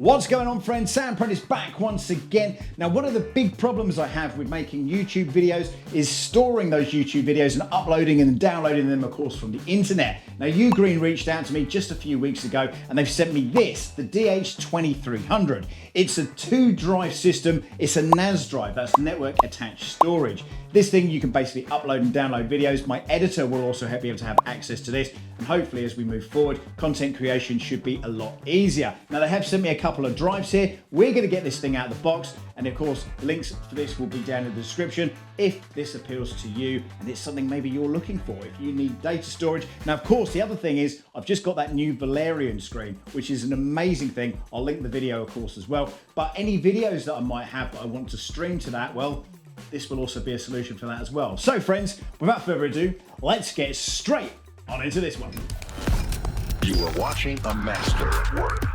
What's going on, friends? Sam Prentice back once again. Now, one of the big problems I have with making YouTube videos is storing those YouTube videos and uploading and downloading them, of course, from the internet. Now, UGREEN reached out to me just a few weeks ago and they've sent me this, the DH2300. It's a 2-drive system. It's a NAS drive, that's network attached storage. This thing, you can basically upload and download videos. My editor will also be able to have access to this. And hopefully, as we move forward, content creation should be a lot easier. Now, they have sent me a couple of drives here. We're going to get this thing out of the box. And of course, links for this will be down in the description if this appeals to you and it's something maybe you're looking for, if you need data storage. Now, of course, the other thing is I've just got that new Valyrian screen, which is an amazing thing. I'll link the video, of course, as well. But any videos that I might have that I want to stream to that, well, this will also be a solution for that as well. So friends, without further ado, let's get straight on into this one. You are watching a master at work.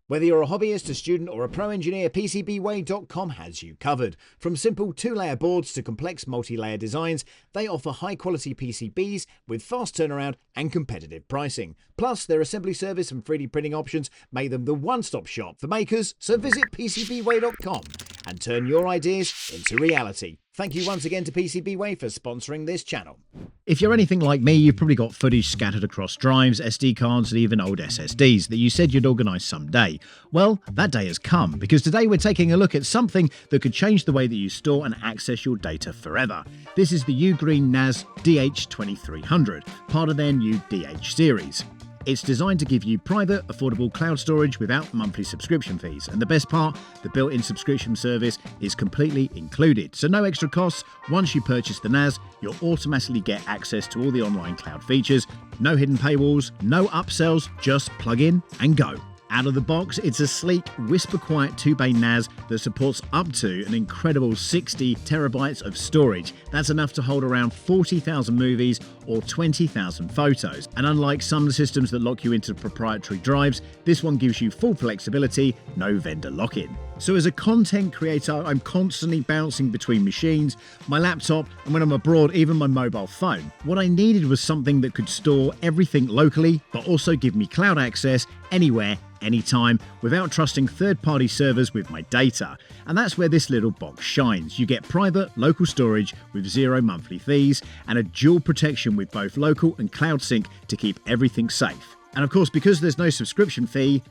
Whether you're a hobbyist, a student, or a pro engineer, PCBWay.com has you covered. From simple 2-layer boards to complex multi-layer designs, they offer high-quality PCBs with fast turnaround and competitive pricing. Plus, their assembly service and 3D printing options make them the one-stop shop for makers, so visit PCBWay.com and turn your ideas into reality. Thank you once again to PCBWay for sponsoring this channel. If you're anything like me, you've probably got footage scattered across drives, SD cards, and even old SSDs that you said you'd organise someday. Well, that day has come, because today we're taking a look at something that could change the way that you store and access your data forever. This is the UGREEN NAS DH2300, part of their new DH series. It's designed to give you private, affordable cloud storage without monthly subscription fees. And the best part, the built-in subscription service is completely included. So no extra costs. Once you purchase the NAS, you'll automatically get access to all the online cloud features. No hidden paywalls, no upsells, just plug in and go. Out of the box, it's a sleek, whisper-quiet 2-bay NAS that supports up to an incredible 60 terabytes of storage. That's enough to hold around 40,000 movies or 20,000 photos. And unlike some systems that lock you into proprietary drives, this one gives you full flexibility, no vendor lock-in. So as a content creator, I'm constantly bouncing between machines, my laptop, and when I'm abroad, even my mobile phone. What I needed was something that could store everything locally, but also give me cloud access anywhere, anytime, without trusting third-party servers with my data. And that's where this little box shines. You get private, local storage with 0 monthly fees, and a dual protection with both local and cloud sync to keep everything safe. And of course, because there's no subscription fee,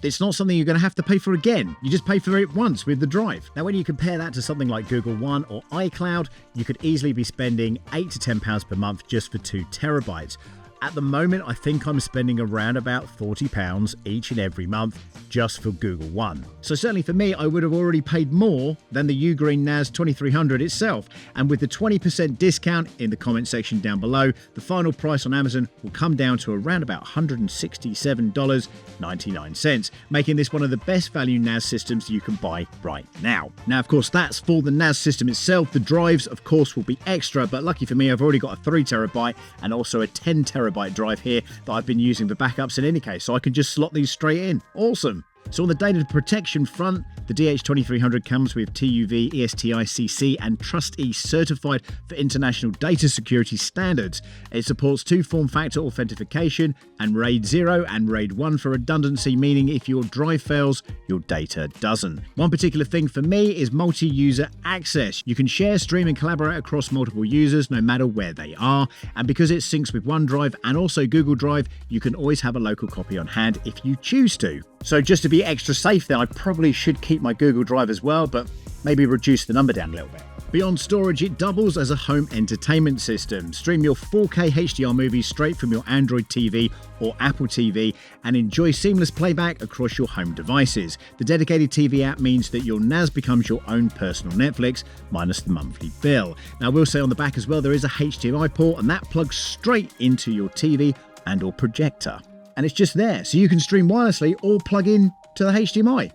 it's not something you're going to have to pay for again. You just pay for it once with the drive. Now, when you compare that to something like Google One or iCloud, you could easily be spending £8 to £10 per month just for 2 terabytes. At the moment, I think I'm spending around about £40 each and every month just for Google One. So certainly for me, I would have already paid more than the UGREEN NAS 2300 itself. And with the 20% discount in the comment section down below, the final price on Amazon will come down to around about $167.99, making this one of the best value NAS systems you can buy right now. Now, of course, that's for the NAS system itself. The drives, of course, will be extra, but lucky for me, I've already got a 3 terabyte and also a 10 terabyte drive here that I've been using for backups in any case, so I can just slot these straight in. Awesome. So on the data protection front, the DH2300 comes with TÜV ESTI-CC and TRUSTe certified for international data security standards. It supports 2 form factor authentication and RAID 0 and RAID 1 for redundancy, meaning if your drive fails, your data doesn't. One particular thing for me is multi-user access. You can share, stream and collaborate across multiple users no matter where they are. And because it syncs with OneDrive and also Google Drive, you can always have a local copy on hand if you choose to. So just to be extra safe then, I probably should keep my Google Drive as well, but maybe reduce the number down a little bit. Beyond storage, it doubles as a home entertainment system. Stream your 4K HDR movies straight from your Android TV or Apple TV and enjoy seamless playback across your home devices. The dedicated TV app means that your NAS becomes your own personal Netflix, minus the monthly bill. Now, I will say on the back as well, there is a HDMI port and that plugs straight into your TV and or projector. And it's just there, so you can stream wirelessly or plug in to the HDMI.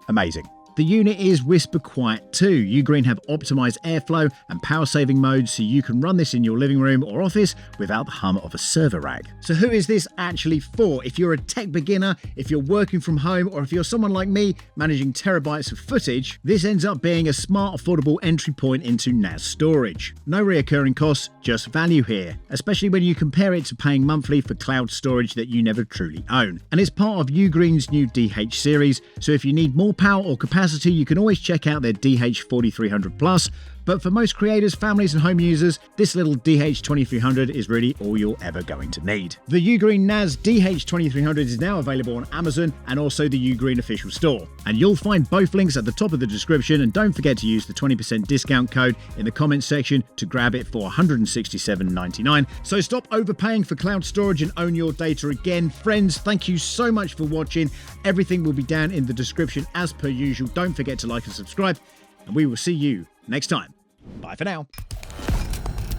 Amazing. The unit is whisper quiet too. UGREEN have optimized airflow and power saving modes so you can run this in your living room or office without the hum of a server rack. So who is this actually for? If you're a tech beginner, if you're working from home, or if you're someone like me managing terabytes of footage, this ends up being a smart, affordable entry point into NAS storage. No recurring costs, just value here, especially when you compare it to paying monthly for cloud storage that you never truly own. And it's part of UGREEN's new DH series, so if you need more power or capacity, you can always check out their DH2300 Plus. But for most creators, families and home users, this little DH2300 is really all you're ever going to need. The UGREEN NAS DH2300 is now available on Amazon and also the UGREEN official store. And you'll find both links at the top of the description, and don't forget to use the 20% discount code in the comments section to grab it for $167.99. So stop overpaying for cloud storage and own your data again. Friends, thank you so much for watching. Everything will be down in the description as per usual. Don't forget to like and subscribe, and we will see you next time. Bye for now.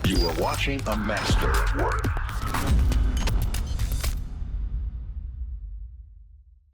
You are watching a master at work.